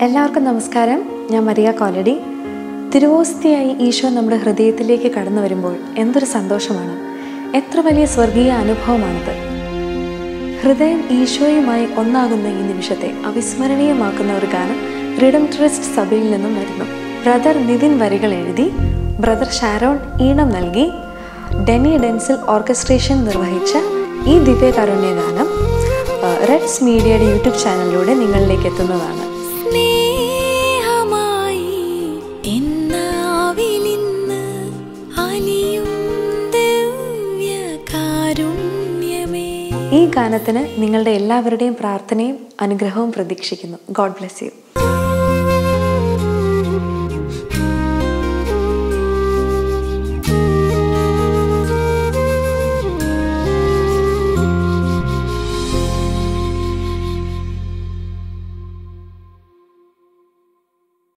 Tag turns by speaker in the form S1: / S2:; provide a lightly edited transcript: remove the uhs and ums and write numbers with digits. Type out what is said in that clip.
S1: എല്ലാവർക്കും നമസ്കാരം. ഞാൻ മരിയ കോലടി. തിരുവോസ്തിയായി ഈശോ നമ്മുടെ ഹൃദയത്തിലേക്ക് കടന്നു വരുമ്പോൾ എന്തൊരു സന്തോഷമാണ്! എത്ര വലിയ സ്വർഗീയ അനുഭവമാണിത്! ഹൃദയം ഈശോയുമായി ഒന്നാകുന്ന ഈ നിമിഷത്തെ അവിസ്മരണീയമാക്കുന്ന ഒരു ഗാനം റിഡംട്രിസ്റ്റ് സഭയിൽ നിന്നും വരുന്നു. ബ്രദർ നിതിൻ വരികൾ എഴുതി, ബ്രദർ ഷാരോൺ ഈണം നൽകി, ഡെനി ഡെൻസിൽ ഓർക്കസ്ട്രേഷൻ നിർവഹിച്ച ഈ ദിവ്യകാരുണ്യ ഗാനം റെഡ്സ് മീഡിയയുടെ യൂട്യൂബ് ചാനലിലൂടെ നിങ്ങളിലേക്ക് എത്തുന്നതാണ്. ഈ ഗാനത്തിന് നിങ്ങളുടെ എല്ലാവരുടെയും പ്രാർത്ഥനയും അനുഗ്രഹവും പ്രതീക്ഷിക്കുന്നു. God bless you.